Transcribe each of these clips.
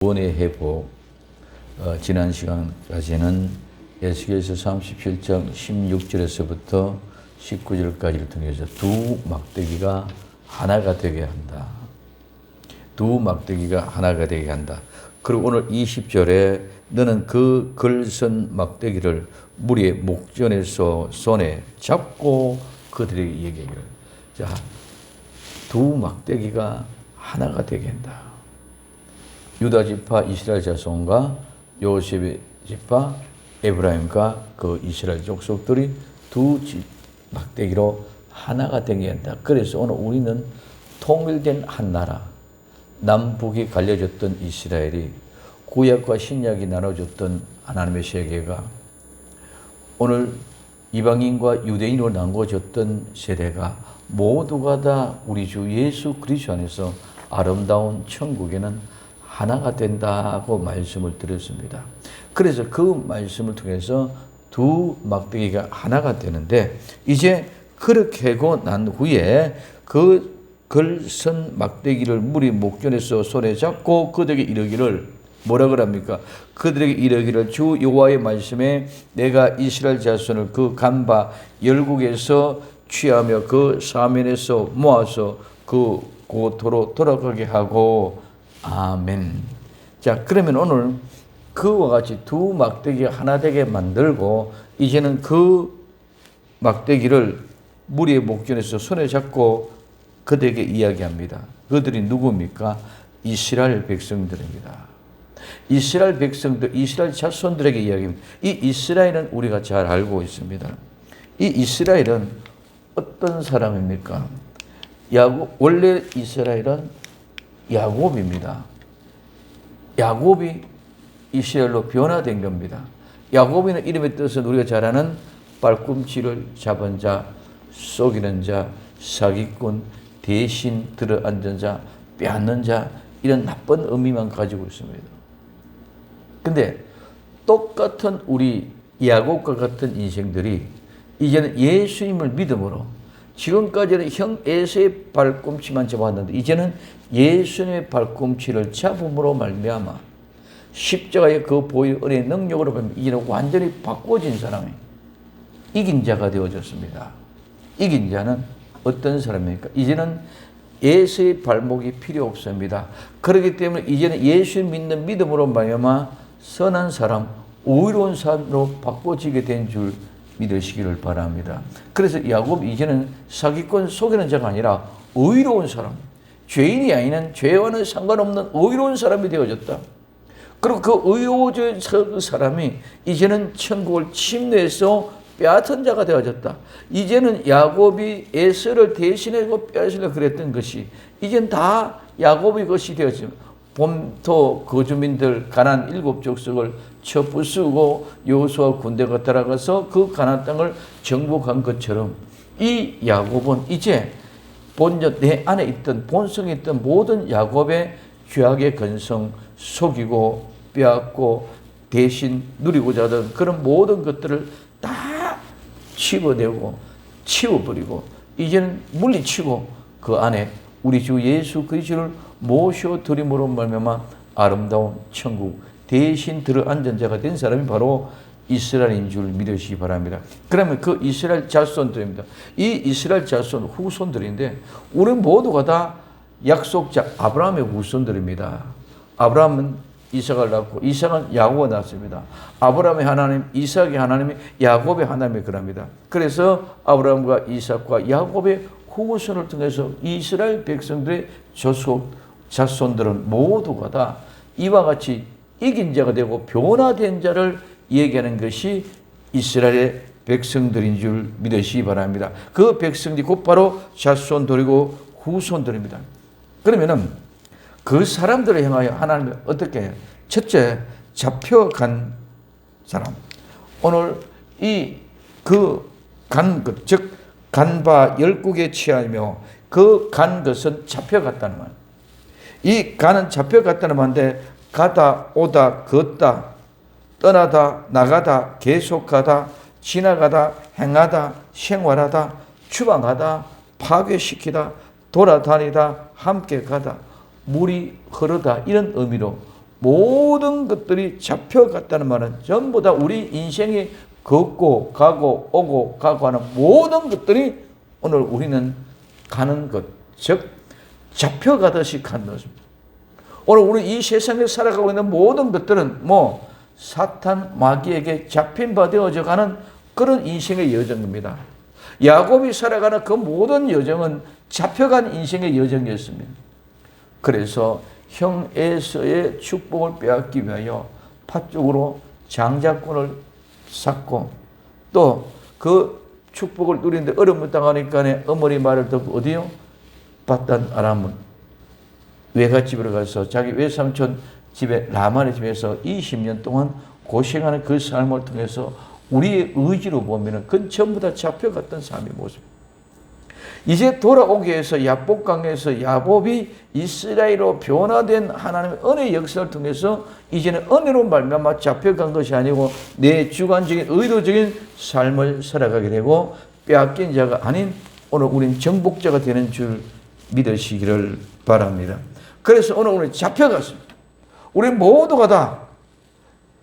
구원의 회복. 지난 시간까지는 에스겔서 37장 16절에서부터 19절까지를 통해서 두 막대기가 하나가 되게 한다. 두 막대기가 하나가 되게 한다. 그리고 오늘 20절에 너는 그 걸선 막대기를 무리의 목전에서 손에 잡고 그들에게 얘기하기를. 자, 두 막대기가 하나가 되게 한다. 유다 지파 이스라엘 자손과 요셉의 지파 에브라임과 그 이스라엘 족속들이 두 막대기로 하나가 되게 한다. 그래서 오늘 우리는 통일된 한 나라, 남북이 갈려졌던 이스라엘이 구약과 신약이 나눠졌던 하나님의 세계가 오늘 이방인과 유대인으로 나눠졌던 세대가 모두가 다 우리 주 예수 그리스도 안에서 아름다운 천국에는 하나가 된다고 말씀을 드렸습니다. 그래서 그 말씀을 통해서 두 막대기가 하나가 되는데, 이제 그렇게 하고 난 후에 그 걸선 막대기를 무리 목전에서 손에 잡고 그들에게 이르기를, 뭐라 그럽니까? 그들에게 이르기를 주 여호와의 말씀에 내가 이스라엘 자손을 그 간바 열국에서 취하며 그 사면에서 모아서 그 고토로 돌아가게 하고. 아멘. 자, 그러면 오늘 그와 같이 두 막대기가 하나 되게 만들고, 이제는 그 막대기를 무리의 목전에서 손에 잡고 그들에게 이야기합니다. 그들이 누굽니까? 이스라엘 백성들입니다. 이스라엘 백성들, 이스라엘 자손들에게 이야기합니다. 이 이스라엘은 우리가 잘 알고 있습니다. 이 이스라엘은 어떤 사람입니까? 원래 이스라엘은 야곱입니다. 야곱이 이스라엘로 변화된 겁니다. 야곱이는 이름의 뜻은 우리가 잘 아는 발꿈치를 잡은 자, 속이는 자, 사기꾼, 대신 들어앉은 자, 빼앗는 자, 이런 나쁜 의미만 가지고 있습니다. 근데 똑같은 우리 야곱과 같은 인생들이 이제는 예수님을 믿음으로, 지금까지는 형 에서의 발꿈치만 잡았는데 이제는 예수님의 발꿈치를 잡음으로 말미암아 십자가의 그 보혈 은혜의 능력으로 보면 이제는 완전히 바꿔진 사람이 이긴 자가 되어졌습니다. 이긴 자는 어떤 사람입니까? 이제는 예수의 발목이 필요 없습니다. 그렇기 때문에 이제는 예수 믿는 믿음으로 말미암아 선한 사람, 의로운 사람으로 바꿔지게 된 줄 믿으시기를 바랍니다. 그래서 야곱이 이제는 사기꾼 속이는 자가 아니라 의로운 사람, 죄인이 아닌 죄와는 상관없는 의로운 사람이 되어졌다. 그리고 그 의로운 사람이 이제는 천국을 침례해서 빼앗은 자가 되어졌다. 이제는 야곱이 에서를 대신하고 빼앗으려고 그랬던 것이 이제는 다 야곱의 것이 되었습니다. 본토 거주민들 가나안 7족속을 쳐부수고 여호수아 군대가 따라가서 그 가나안 땅을 정복한 것처럼 이 야곱은 이제 본전 내 안에 있던 본성에 있던 모든 야곱의 죄악의 근성, 속이고 빼앗고 대신 누리고자 하던 그런 모든 것들을 다 집어내고 치워버리고 이제는 물리치고 그 안에 우리 주 예수 그리스도를 모셔드림으로 말미암아 아름다운 천국 대신 들어앉은 자가 된 사람이 바로 이스라엘인 줄 믿으시기 바랍니다. 그러면 그 이스라엘 자손들입니다. 이 이스라엘 자손 후손들인데 우리 모두가 다 약속자 아브라함의 후손들입니다. 아브라함은 이삭을 낳고 이삭은 야곱을 낳았습니다. 아브라함의 하나님, 이삭의 하나님이 야곱의 하나님이 그럽니다. 그래서 아브라함과 이삭과 야곱의 후손을 통해서 이스라엘 백성들의 자손들은 모두가 다 이와 같이 이긴 자가 되고 변화된 자를 얘기하는 것이 이스라엘의 백성들인 줄 믿으시기 바랍니다. 그 백성들이 곧바로 자손들이고 후손들입니다. 그러면은 그 사람들을 향하여 하나님이 어떻게 해요? 첫째, 잡혀간 사람. 오늘 즉 간바 열국에 취하며 그 간 것은 잡혀갔다는 말. 이 간은 잡혀갔다는 말인데 가다, 오다, 걷다, 떠나다, 나가다, 계속하다, 지나가다, 행하다, 생활하다, 추방하다, 파괴시키다, 돌아다니다, 함께 가다, 물이 흐르다, 이런 의미로 모든 것들이 잡혀갔다는 말은 전부 다 우리 인생이 걷고 가고 오고 가고 하는 모든 것들이 오늘 우리는 가는 것, 즉 잡혀가듯이 가는 것입니다. 오늘 우리 이 세상에 살아가고 있는 모든 것들은 사탄 마귀에게 잡힌 바 되어져 가는 그런 인생의 여정입니다. 야곱이 살아가는 그 모든 여정은 잡혀간 인생의 여정이었습니다. 그래서 형 에서의 축복을 빼앗기 위하여 팥죽으로 장자권을 쌓고 또 그 축복을 누리는데 어려움을 당하니까 어머니 말을 듣고 어디요? 바단 아람 외갓집으로 가서 자기 외삼촌 집에 라반의 집에서 20년 동안 고생하는 그 삶을 통해서 우리의 의지로 보면 그건 전부 다 잡혀갔던 삶의 모습. 이제 돌아오기 위해서 야복강에서 야곱이 이스라엘로 변화된 하나님의 은혜의 역사를 통해서 이제는 은혜로 말미암아 잡혀간 것이 아니고 내 주관적인 의도적인 삶을 살아가게 되고 빼앗긴 자가 아닌 오늘 우린 정복자가 되는 줄 믿으시기를 바랍니다. 그래서 오늘 우리 잡혀갔습니다. 우리 모두가 다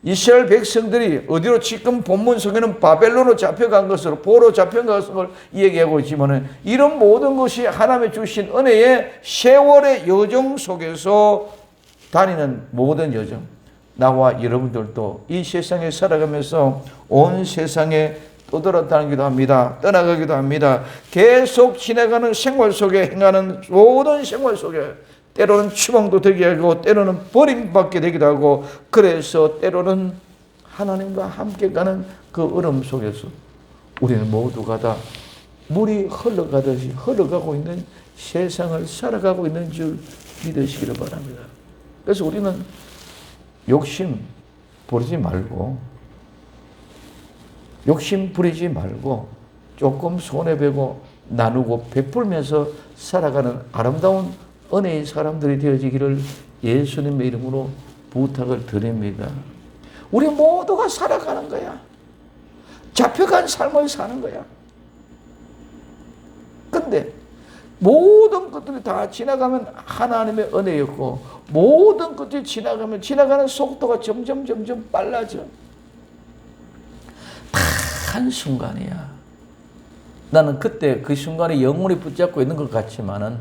이스라엘 백성들이 어디로 지금 본문 속에는 바벨론으로 잡혀간 것으로 보로 잡혀간 것을 얘기하고 있지만 이런 모든 것이 하나님의 주신 은혜의 세월의 여정 속에서 다니는 모든 여정, 나와 여러분들도 이 세상에 살아가면서 온 세상에 떠돌아다니기도 합니다. 떠나가기도 합니다. 계속 지나가는 생활 속에 행하는 모든 생활 속에 때로는 추방도 되게 하고 때로는 버림받게 되기도 하고 그래서 때로는 하나님과 함께 가는 그 어려움 속에서 우리는 모두가 다 물이 흘러가듯이 흘러가고 있는 세상을 살아가고 있는 줄 믿으시기를 바랍니다. 그래서 우리는 욕심 부리지 말고 욕심 부리지 말고 조금 손해보고 나누고 베풀면서 살아가는 아름다운 은혜의 사람들이 되어지기를 예수님의 이름으로 부탁을 드립니다. 우리 모두가 살아가는 거야. 잡혀간 삶을 사는 거야. 근데 모든 것들이 다 지나가면 하나님의 은혜였고 모든 것들이 지나가면 지나가는 속도가 점점 빨라져. 다 한순간이야. 나는 그때 그 순간에 영혼이 붙잡고 있는 것 같지만은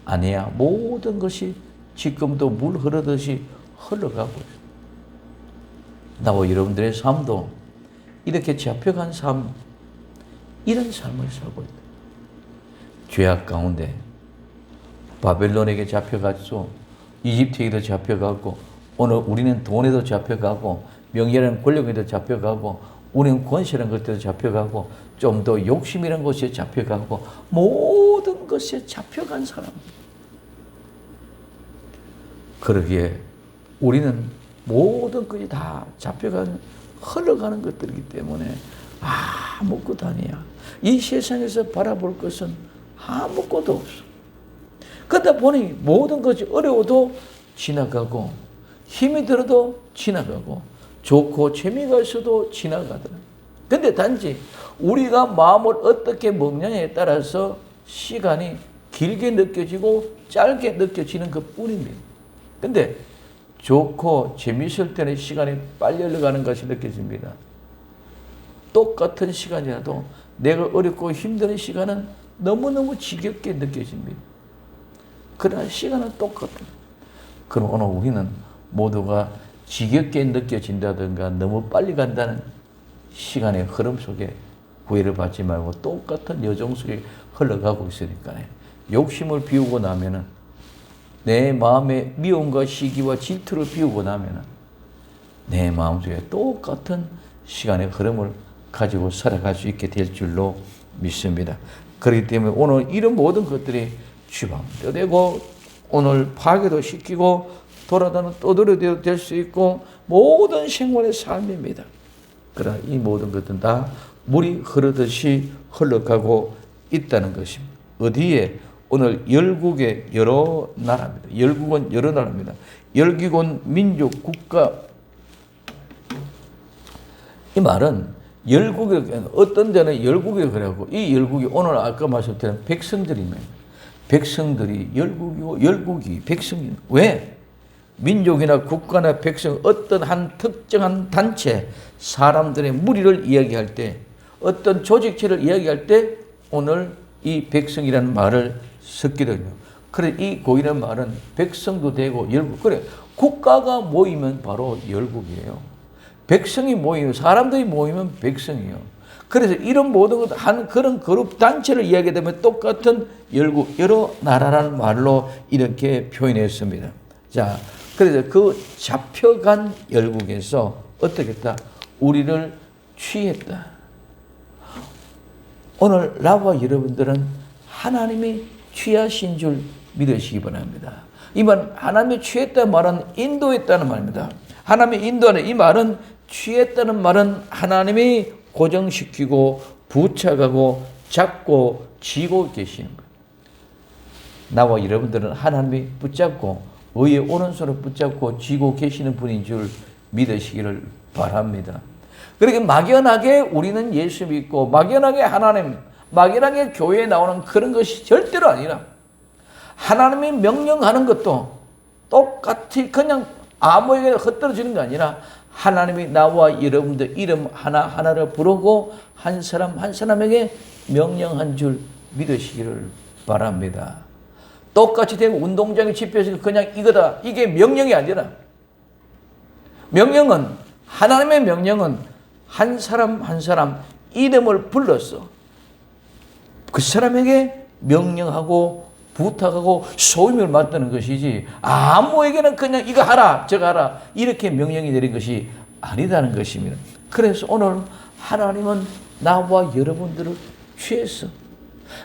아니야. 모든 것이 지금도 물 흐르듯이 흘러가고 있어. 나와 여러분들의 삶도 이렇게 잡혀간 삶, 이런 삶을 살고 있다. 죄악 가운데 바벨론에게 잡혀갔죠. 이집트에게도 잡혀가고 오늘 우리는 돈에도 잡혀가고 명예라는 권력에도 잡혀가고 우리는 권세라는 것에도 잡혀가고 좀 더 욕심이라는 것에 잡혀가고 모든 것에 잡혀간 사람. 그러기에 우리는 모든 것이 다 잡혀가는 흘러가는 것들이기 때문에 아무것도 아니야. 이 세상에서 바라볼 것은 아무것도 없어. 그러다 보니 모든 것이 어려워도 지나가고 힘이 들어도 지나가고 좋고 재미가 있어도 지나가더라. 근데 단지 우리가 마음을 어떻게 먹느냐에 따라서 시간이 길게 느껴지고 짧게 느껴지는 것 뿐입니다. 근데 좋고 재미있을 때는 시간이 빨리 흘러가는 것이 느껴집니다. 똑같은 시간이라도 내가 어렵고 힘든 시간은 너무너무 지겹게 느껴집니다. 그러나 시간은 똑같아요. 그럼 오늘 우리는 모두가 지겹게 느껴진다든가 너무 빨리 간다는 시간의 흐름 속에 구애를 받지 말고 똑같은 여정 속에 흘러가고 있으니까요. 욕심을 비우고 나면은 내 마음의 미움과 시기와 질투를 비우고 나면은 내 마음속에 똑같은 시간의 흐름을 가지고 살아갈 수 있게 될 줄로 믿습니다. 그렇기 때문에 오늘 이런 모든 것들이 주방도 되고 오늘 파괴도 시키고 돌아다니는 떠돌이도 될 수 있고 모든 생활의 삶입니다. 그러나 이 모든 것들은 다 물이 흐르듯이 흘러가고 있다는 것입니다. 어디에? 오늘 열국의 여러 나라입니다. 열국은 여러 나라입니다. 열기권 민족 국가. 이 말은 열국이 어떤 데는 열국이 그래고 이 열국이 오늘 아까 말씀드린 백성들입니다. 백성들이 열국이고 열국이 백성이 왜? 민족이나 국가나 백성, 어떤 한 특정한 단체, 사람들의 무리를 이야기할 때, 어떤 조직체를 이야기할 때 오늘 이 백성이라는 말을 썼거든요. 그래, 이 고이라는 말은 백성도 되고 열국. 그래, 국가가 모이면 바로 열국이에요. 백성이 모이면, 사람들이 모이면 백성이에요. 그래서 이런 모든 것, 한 그런 그룹 단체를 이야기하면 똑같은 열국, 여러 나라라는 말로 이렇게 표현했습니다. 자, 그래서 그 잡혀간 열국에서 어떻게 했다? 우리를 취했다. 오늘 나와 여러분들은 하나님이 취하신 줄 믿으시기 바랍니다. 이 말, 하나님이 취했다는 말은 인도했다는 말입니다. 하나님이 인도하는 이 말은, 취했다는 말은 하나님이 고정시키고 부착하고 잡고 쥐고 계시는 거예요. 나와 여러분들은 하나님이 붙잡고 의의 오른손을 붙잡고 쥐고 계시는 분인 줄 믿으시기를 바랍니다. 그러니까 막연하게 우리는 예수 믿고 막연하게 하나님, 막연하게 교회에 나오는 그런 것이 절대로 아니라, 하나님이 명령하는 것도 똑같이 그냥 아무에게나 흩어지는 게 아니라, 하나님이 나와 여러분들 이름 하나하나를 부르고 한 사람 한 사람에게 명령한 줄 믿으시기를 바랍니다. 똑같이 되고 운동장에 집회에서 그냥 이거다, 이게 명령이 아니라, 명령은, 하나님의 명령은 한 사람 한 사람 이름을 불러서 그 사람에게 명령하고 부탁하고 소임을 맡는 것이지, 아무에게는 그냥 이거 하라 저거 하라 이렇게 명령이 내린 것이 아니다는 것입니다. 그래서 오늘 하나님은 나와 여러분들을 취했어.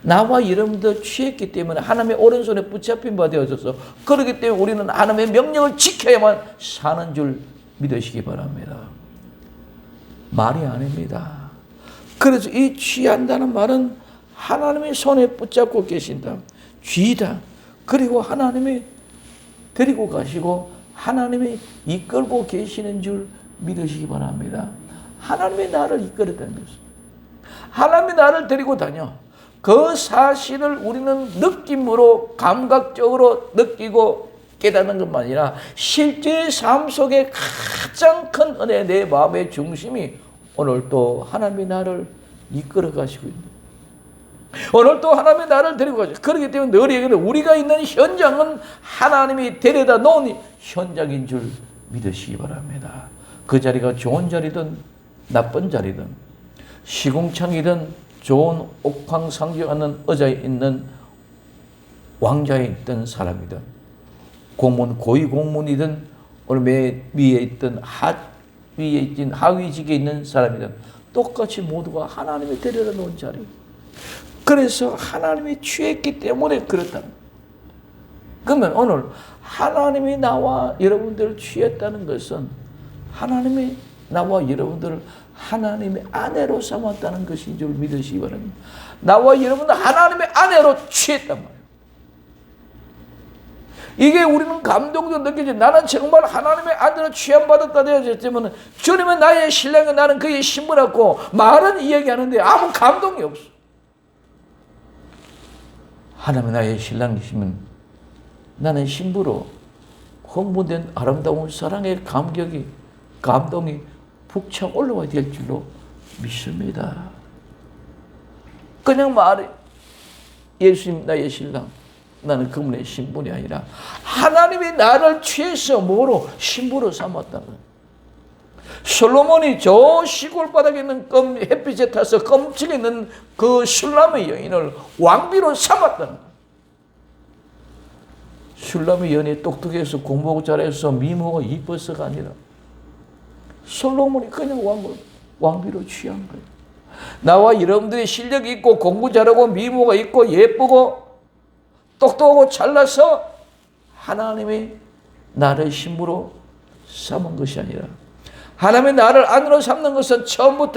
나와 여러분들 취했기 때문에 하나님의 오른손에 붙잡힌 바 되어져서, 그렇기 때문에 우리는 하나님의 명령을 지켜야만 사는 줄 믿으시기 바랍니다. 말이 아닙니다. 그래서 이 취한다는 말은 하나님의 손에 붙잡고 계신다, 쥐다. 그리고 하나님이 데리고 가시고 하나님이 이끌고 계시는 줄 믿으시기 바랍니다. 하나님이 나를 이끌었다는 것입니다. 하나님이 나를 데리고 다녀. 그 사실을 우리는 느낌으로 감각적으로 느끼고 깨닫는 것만 아니라 실제 삶 속에 가장 큰 은혜, 내 마음의 중심이 오늘 또 하나님이 나를 이끌어 가시고 있는, 오늘 또 하나님이 나를 데리고 가시고, 그렇기 때문에 늘 얘기하는, 우리가 있는 현장은 하나님이 데려다 놓은 현장인 줄 믿으시기 바랍니다. 그 자리가 좋은 자리든 나쁜 자리든, 시궁창이든 좋은 옥황상제하는 의자에 있는 왕자에 있던 사람이든, 공무원, 고위 공무원이든, 오늘 맨 위에 있던 위에 있던 하위직에 있는 사람이든 똑같이 모두가 하나님이 데려다 놓은 자리. 그래서 하나님이 취했기 때문에 그렇다. 그러면 오늘 하나님이 나와 여러분들을 취했다는 것은 하나님이 나와 여러분들을 하나님의 아내로 삼았다는 것인 줄 믿으시기 바랍니다. 나와 여러분들 하나님의 아내로 취했단 말이에요. 이게 우리는 감동도 느끼지. 나는 정말 하나님의 아내로 취함받았다 되어졌지만 주님은 나의 신랑이고 나는 그의 신부라고 말은 이야기하는데 아무 감동이 없어. 하나님이 나의 신랑이시면 나는 신부로 흥분된 아름다운 사랑의 감동이 북창 올라와야 될 줄로 믿습니다. 그냥 말해, 예수님 나의 신랑, 나는 그분의 신분이 아니라 하나님이 나를 취해서 뭐로? 신부로 삼았다는 거예요. 솔로몬이 저 시골 바닥에 있는 햇빛에 타서 껌치게 있는 그 슐람의 여인을 왕비로 삼았다는 거예요. 슐람의 여인이 똑똑해서 공부하고 잘해서 미모가 이뻐서가 아니라 솔로몬이 그냥 왕비로 취한 거예요. 나와 여러분들이 실력이 있고 공부 잘하고 미모가 있고 예쁘고 똑똑하고 잘나서 하나님이 나를 신부로 삼은 것이 아니라, 하나님이 나를 아내로 삼는 것은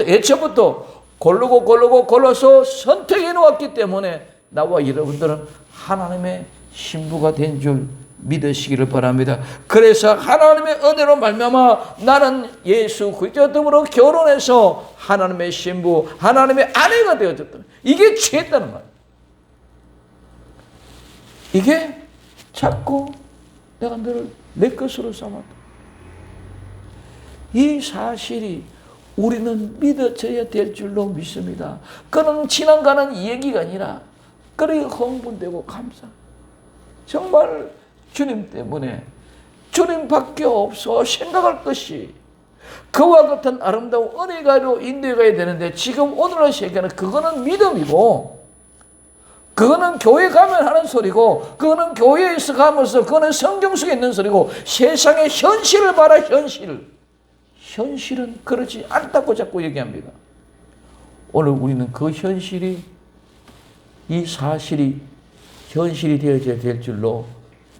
예전부터 골라서 선택해 놓았기 때문에 나와 여러분들은 하나님의 신부가 된 줄 믿으시기를 바랍니다. 그래서 하나님의 은혜로 말미암아 나는 예수 그리스도로 결혼해서 하나님의 신부, 하나님의 아내가 되어졌다. 이게 취했다는 말. 이게 자꾸 내가 너를 내 것으로 삼았다. 이 사실이 우리는 믿어져야 될 줄로 믿습니다. 그는 지나가는 얘기가 아니라 그렇게 흥분되고 감사. 정말 주님 때문에 주님밖에 없어 생각할 것이 그와 같은 아름다운 은혜가로 인도해가야 되는데 지금 오늘의 세계는 그거는 믿음이고 그거는 교회 가면 하는 소리고 그거는 교회에서 가면서 그거는 성경 속에 있는 소리고 세상의 현실을 봐라 현실은 그렇지 않다고 자꾸 얘기합니다. 오늘 우리는 그 현실이 이 사실이 현실이 되어져야 될 줄로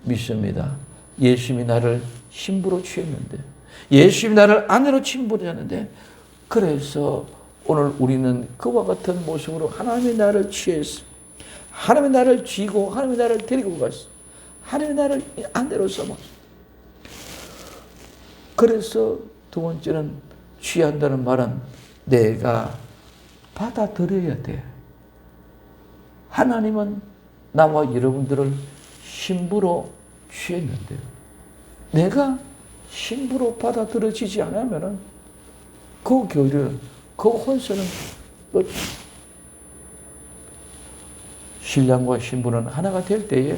믿습니다. 예수님이 나를 신부로 취했는데 예수님이 나를 아내로 침부렸는데 그래서 오늘 우리는 그와 같은 모습으로 하나님이 나를 취했어. 하나님이 나를 쥐고 하나님이 나를 데리고 갔어. 하나님이 나를 아내로 삼았어. 그래서 두 번째는 취한다는 말은 내가 받아들여야 돼. 하나님은 나와 여러분들을 신부로 취했는데 내가 신부로 받아들여지지 않으면 그 교회를, 그 혼수는 신랑과 신부는 하나가 될 때에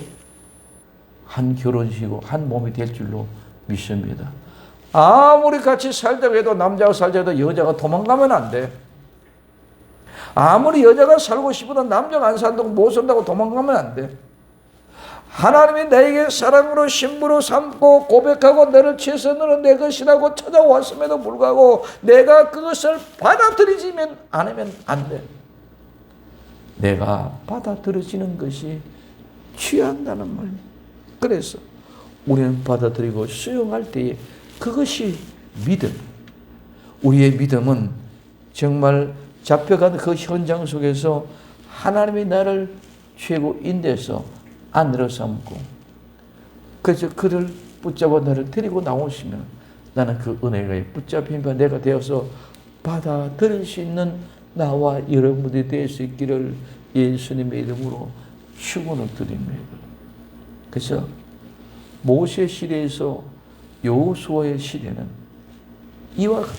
한 결혼식이고 한 몸이 될 줄로 믿습니다. 아무리 같이 살자고 해도 남자가 살자고 해도 여자가 도망가면 안 돼. 아무리 여자가 살고 싶어도 남자가 안 산다고 못 산다고 도망가면 안 돼. 하나님이 나에게 사랑으로 신부로 삼고 고백하고 너를 취해서 너는 내 것이라고 찾아왔음에도 불구하고 내가 그것을 받아들이지 않으면 안 돼. 내가 받아들여지는 것이 취한다는 말이에요. 그래서 우리는 받아들이고 수용할 때에 그것이 믿음. 우리의 믿음은 정말 잡혀가는 그 현장 속에서 하나님이 나를 최고 인도해서 안으로 삼고 그래서 그를 붙잡아 나를 데리고 나오시면 나는 그 은혜가 붙잡힌 바 내가 되어서 받아들일 수 있는 나와 여러분들이 될 수 있기를 예수님의 이름으로 축원을 드립니다. 그래서 모세 시대에서 여호수아의 시대는 이와 같다.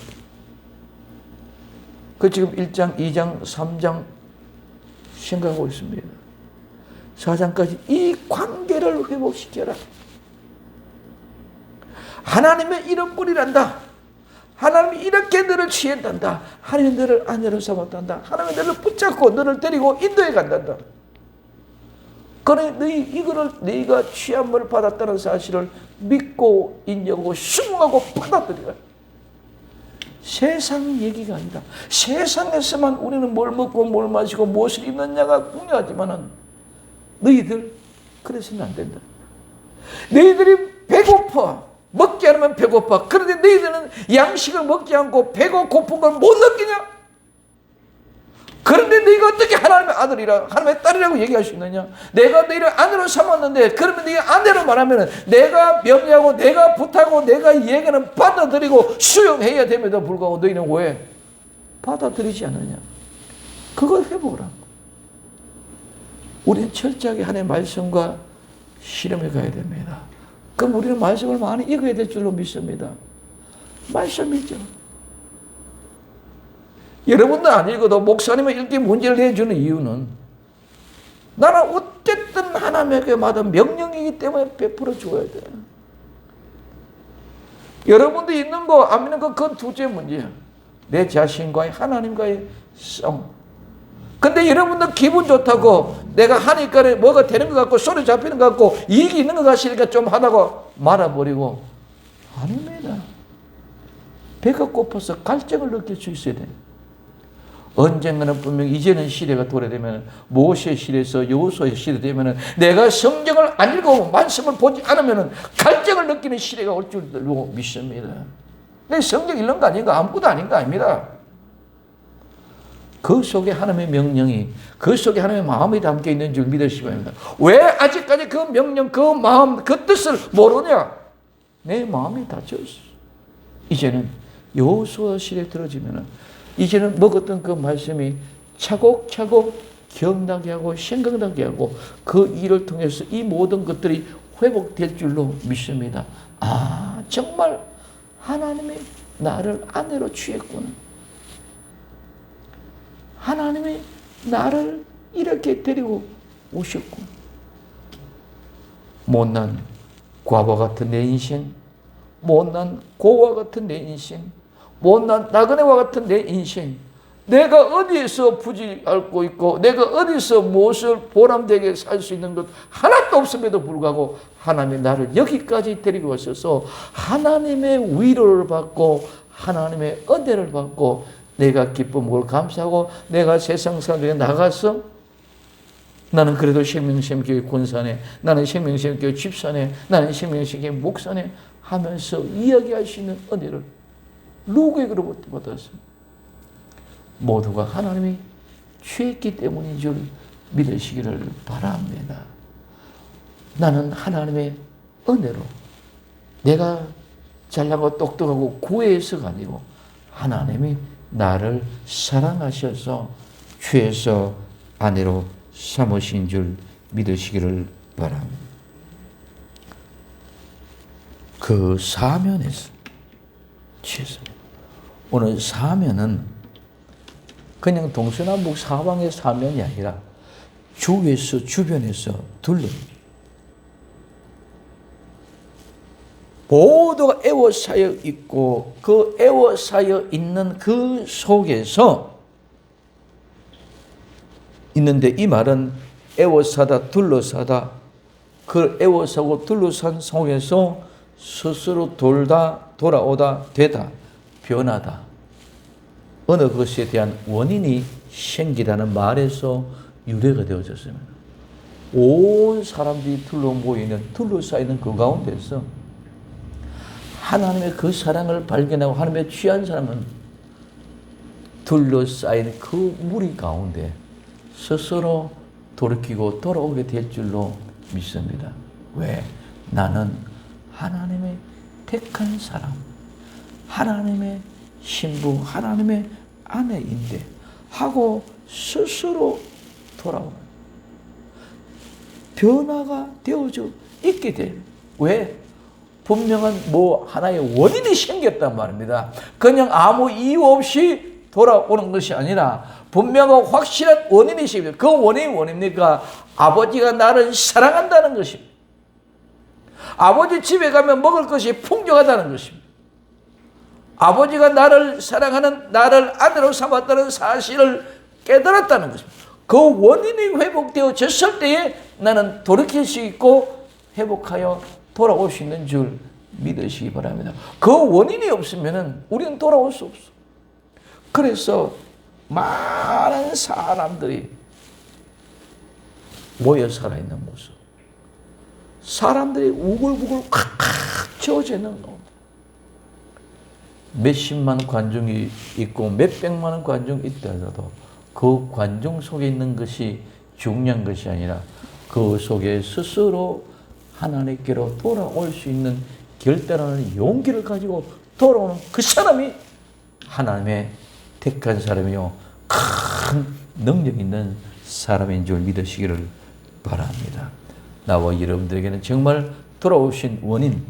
그 지금 1장, 2장, 3장 생각하고 있습니다. 4장까지 이 관계를 회복시켜라. 하나님의 이런 꼴이란다. 하나님이 이렇게 너를 취한단다. 하나님이 너를 아내로 삼았단다. 하나님이 너를 붙잡고 너를 데리고 인도해 간단다. 그래 이거를 네가 취함을 받았다는 사실을 믿고 인정하고 순응하고 받아들여라. 세상 얘기가 아니다. 세상에서만 우리는 뭘 먹고 뭘 마시고 무엇을 입느냐가 중요하지만은 너희들 그래서는 안 된다. 너희들이 배고파. 먹지 않으면 배고파. 그런데 너희들은 양식을 먹지 않고 배고 고픈 걸 못 느끼냐? 그런데 너희가 어떻게 하나님의 아들이라 하나님의 딸이라고 얘기할 수 있느냐? 내가 너희를 아내로 삼았는데 그러면 네가 아내로 말하면 내가 명령하고 내가 부탁하고 내가 얘기는 받아들이고 수용해야 됨에도 불구하고 너희는 왜 받아들이지 않느냐? 그걸 회복을 하고 우리는 철저하게 하나님의 말씀과 실험에 가야 됩니다. 그럼 우리는 말씀을 많이 읽어야 될 줄로 믿습니다. 말씀이죠. 여러분도 안 읽어도 목사님은 읽기 문제를 내주는 이유는 나는 어쨌든 하나님에게 받은 명령이기 때문에 베풀어 줘야 돼. 여러분도 있는 거 안 믿는 거 그건 둘째 문제야. 내 자신과의 하나님과의 싸움. 근데 여러분도 기분 좋다고 내가 하니까 뭐가 되는 것 같고 소리 잡히는 것 같고 이익이 있는 것 같으니까 좀 하다가 말아버리고 아닙니다. 배가 고파서 갈증을 느낄 수 있어야 돼. 언젠가는 분명히 이제는 시대가 도래되면 모세 시대에서 여호수아의 시대 되면 내가 성경을 안 읽고 말씀을 보지 않으면 갈증을 느끼는 시대가 올 줄로 믿습니다. 내 성경 읽는 거 아닌가 아무것도 아닌 거 아닙니다. 그 속에 하나님의 명령이 그 속에 하나님의 마음이 담겨 있는 줄 믿으시기 바랍니다. 왜 아직까지 그 명령 그 마음 그 뜻을 모르냐? 내 마음이 닫혀있어. 이제는 여호수아 시대에 들어지면 이제는 먹었던 그 말씀이 차곡차곡 기억나게 하고 생각나게 하고 그 일을 통해서 이 모든 것들이 회복될 줄로 믿습니다. 아, 정말 하나님이 나를 아내로 취했구나. 하나님이 나를 이렇게 데리고 오셨구나. 못난 과부와 같은 내 인생, 못난 고와 같은 내 인생, 못난 나그네와 같은 내 인생, 내가 어디에서 부지앓고 있고 내가 어디서 무엇을 보람되게 살 수 있는 것 하나도 없음에도 불구하고 하나님이 나를 여기까지 데리고 오셔서 하나님의 위로를 받고 하나님의 은혜를 받고 내가 기쁨을 감사하고 내가 세상 사람들에게 나가서 나는 그래도 생명샘교회 권사네, 나는 생명샘교회 집사네, 나는 생명샘교회 목사네 하면서 이야기할 수 있는 은혜를 누구에게로부터 받았습니다. 모두가 하나님이 취했기 때문인 줄 믿으시기를 바랍니다. 나는 하나님의 은혜로 내가 잘나고 똑똑하고 구해서가 아니고 하나님이 나를 사랑하셔서 취해서 아내로 삼으신 줄 믿으시기를 바랍니다. 그 사면에서 취했습니다. 오늘 사면은 그냥 동서남북 사방의 사면이 아니라 주위에서 주변에서 둘러입니다. 모두가 애워싸여 있고 그 애워싸여 있는 그 속에서 있는데 이 말은 애워싸다 둘러싸다 그 애워싸고 둘러싼 속에서 스스로 돌다 돌아오다 되다 변하다 어느 것에 대한 원인이 생기다는 말에서 유래가 되어졌습니다. 온 사람들이 둘러싸이는 그 가운데서 하나님의 그 사랑을 발견하고 하나님의 취한 사람은 둘러싸인 그 무리 가운데 스스로 돌이키고 돌아오게 될 줄로 믿습니다. 왜? 나는 하나님의 택한 사람, 하나님의 신부, 하나님의 아내인데 하고 스스로 돌아오는 변화가 되어져 있게 돼. 왜? 분명한 하나의 원인이 생겼단 말입니다. 그냥 아무 이유 없이 돌아오는 것이 아니라 분명한 확실한 원인이 생깁니다. 그 원인이 뭡니까? 아버지가 나를 사랑한다는 것입니다. 아버지 집에 가면 먹을 것이 풍족하다는 것입니다. 아버지가 나를 사랑하는 나를 아내로 삼았다는 사실을 깨달았다는 것입니다. 그 원인이 회복되어졌을 때에 나는 돌이킬 수 있고 회복하여 돌아올 수 있는 줄 믿으시기 바랍니다. 그 원인이 없으면 우리는 돌아올 수 없어. 그래서 많은 사람들이 모여 살아있는 모습, 사람들이 우글우글 콱콱 채워져 있는 거. 몇십만 관중이 있고 몇백만 관중이 있더라도 그 관중 속에 있는 것이 중요한 것이 아니라 그 속에 스스로 하나님께로 돌아올 수 있는 결단하는 용기를 가지고 돌아오는 그 사람이 하나님의 택한 사람이요 큰 능력 있는 사람인 줄 믿으시기를 바랍니다. 나와 여러분들에게는 정말 돌아오신 원인,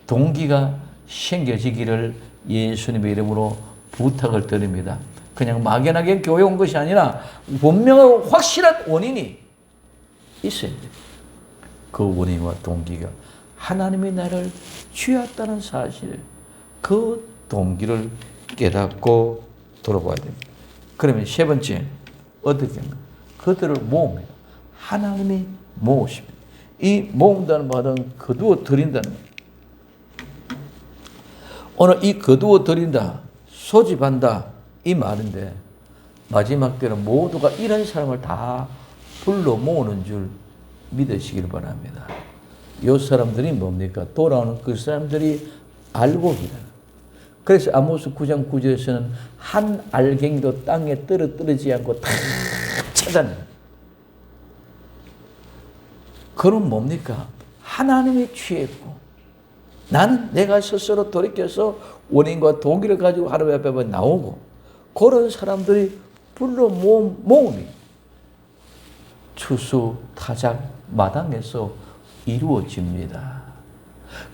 동기가 생겨지기를 예수님의 이름으로 부탁을 드립니다. 그냥 막연하게 교회 온 것이 아니라 분명하고 확실한 원인이 있어야 돼요. 그 원인과 동기가 하나님이 나를 취했다는 사실, 그 동기를 깨닫고 돌아봐야 됩니다. 그러면 세 번째, 어떻게 합니까? 그들을 모읍니다. 하나님이 모으십니다. 이 모은다는 말은 거두어 드린다는 말. 오늘 이 거두어 드린다, 소집한다 이 말인데 마지막 때는 모두가 이런 사람을 다 불러 모으는 줄 믿으시길 바랍니다. 이 사람들이 뭡니까? 돌아오는 그 사람들이 알곡이다. 그래서 아모스 9장 9절에서는 한 알갱이도 땅에 떨어지지 않고 다 찾아내. 그럼 뭡니까? 하나님이 취했고 나는 내가 스스로 돌이켜서 원인과 동기를 가지고 하나님 앞에 나오고 그런 사람들이 불러 모음이 추수 타작 마당에서 이루어집니다.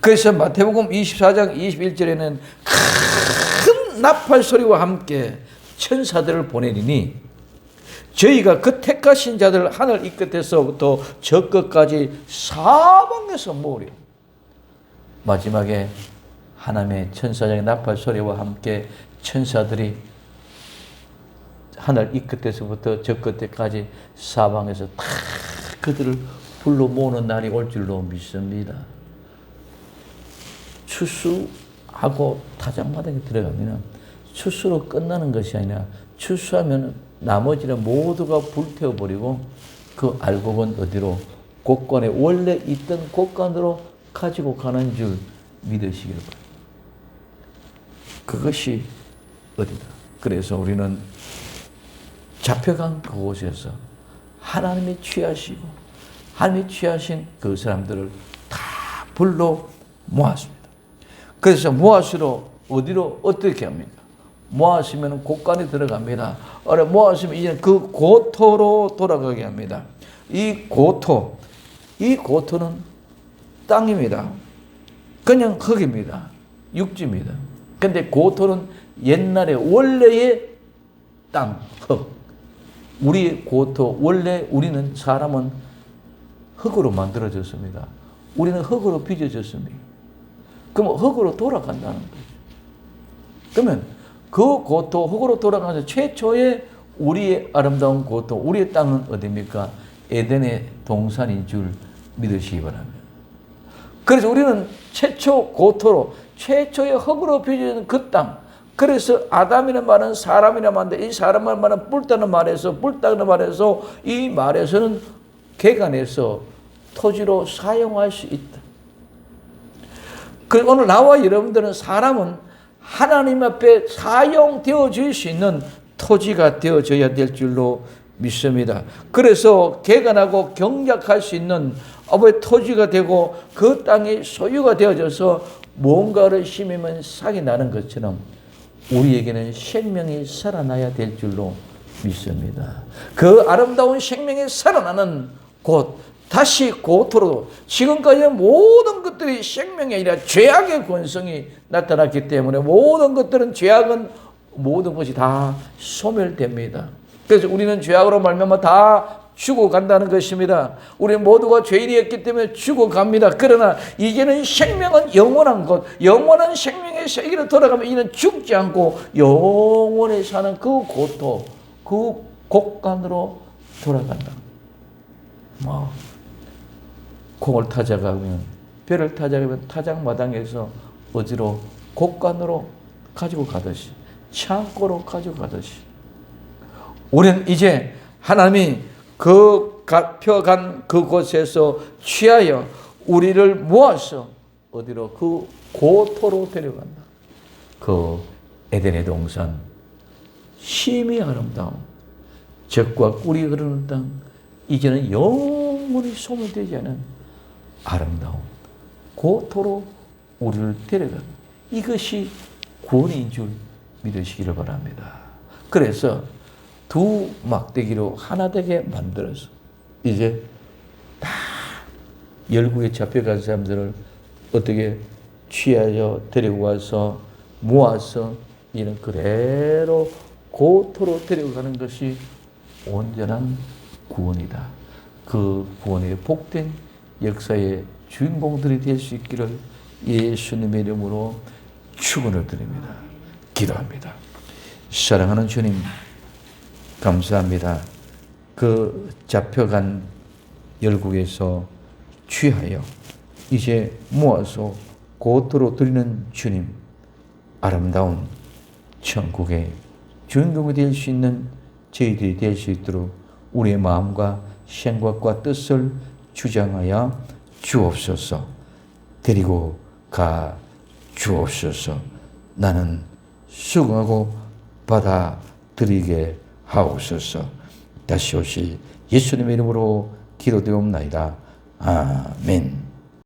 그래서 마태복음 24장 21절에는 큰 나팔 소리와 함께 천사들을 보내리니 저희가 그 택하신 자들 하늘 이 끝에서부터 저 끝까지 사방에서 모으려. 마지막에 하나님의 천사장의 나팔 소리와 함께 천사들이 하늘 이 끝에서부터 저 끝에까지 사방에서 다 그들을 불러 모으는 날이 올 줄로 믿습니다. 추수하고 타작마당에 들어가면 추수로 끝나는 것이 아니라 추수하면 나머지는 모두가 불태워버리고 그 알곡은 어디로? 곳간에 원래 있던 곳간으로 가지고 가는 줄 믿으시길 바랍니다. 그것이 어디다? 그래서 우리는 잡혀간 그곳에서 하나님이 취하시고 하나님이 취하신 그 사람들을 다 불러 모았습니다. 그래서 모아시러 어디로 어떻게 합니까? 모았으면 곳간에 들어갑니다. 모았으면 이제 그 고토로 돌아가게 합니다. 이 고토는 땅입니다. 그냥 흙입니다. 육지입니다. 근데 고토는 옛날에 원래의 땅, 흙. 우리 고토, 원래 우리는 사람은 흙으로 만들어졌습니다. 우리는 흙으로 빚어졌습니다. 그럼 흙으로 돌아간다는 거죠. 그러면 그 고토, 흙으로 돌아가서 최초의 우리의 아름다운 고토, 우리의 땅은 어디입니까? 에덴의 동산인 줄 믿으시기 바랍니다. 그래서 우리는 최초 고토로, 최초의 흙으로 빚어진 그 땅. 그래서 아담이라는 말은 사람이라는 말인데 이 사람이라는 말은 뿔따는 말에서 이 말에서는 개간해서 토지로 사용할 수 있다. 그리고 오늘 나와 여러분들은 사람은 하나님 앞에 사용되어 줄 수 있는 토지가 되어져야 될 줄로 믿습니다. 그래서 개간하고 경작할 수 있는 아버지의 토지가 되고 그 땅이 소유가 되어져서 뭔가를 심으면 싹이 나는 것처럼 우리에게는 생명이 살아나야 될 줄로 믿습니다. 그 아름다운 생명이 살아나는 곳, 다시 고토로, 지금까지는 모든 것들이 생명이 아니라 죄악의 권성이 나타났기 때문에 모든 것들은 죄악은 모든 것이 다 소멸됩니다. 그래서 우리는 죄악으로 말미암아 다 죽어간다는 것입니다. 우리 모두가 죄인이었기 때문에 죽어갑니다. 그러나 이제는 생명은 영원한 것, 영원한 생명의 세계로 돌아가면 이는 죽지 않고 영원히 사는 그 고토, 그 곳간으로 돌아간다. 콩을 타작하면, 벼를 타작하면 타작마당에서 어디로? 곳간으로 가지고 가듯이, 창고로 가지고 가듯이 우리는 이제 하나님이 그 펴간 그곳에서 취하여 우리를 모아서 어디로? 그 고토로 데려간다. 그 에덴의 동산, 심히 아름다운 젖과 꿀이 흐르는 땅, 이제는 영원히 소멸되지 않은 아름다운 고토로 우리를 데려간다. 이것이 구원인 줄 믿으시기를 바랍니다. 그래서 두 막대기로 하나 되게 만들어서 이제 다 열국에 잡혀간 사람들을 어떻게 취하여 데리고 와서 모아서 이는 그대로 고토로 데리고 가는 것이 온전한 구원이다. 그 구원의 복된 역사의 주인공들이 될 수 있기를 예수님의 이름으로 축원을 드립니다. 기도합니다. 사랑하는 주님, 감사합니다. 그 잡혀간 열국에서 취하여 이제 모아서 고토로 드리는 주님, 아름다운 천국의 주인공이 될 수 있는 저희들이 될 수 있도록 우리의 마음과 생각과 뜻을 주장하여 주옵소서. 데리고 가 주옵소서. 나는 수긍하고 받아들이게 하옵소서. 다시 오실 예수님의 이름으로 기도되옵나이다. 아멘.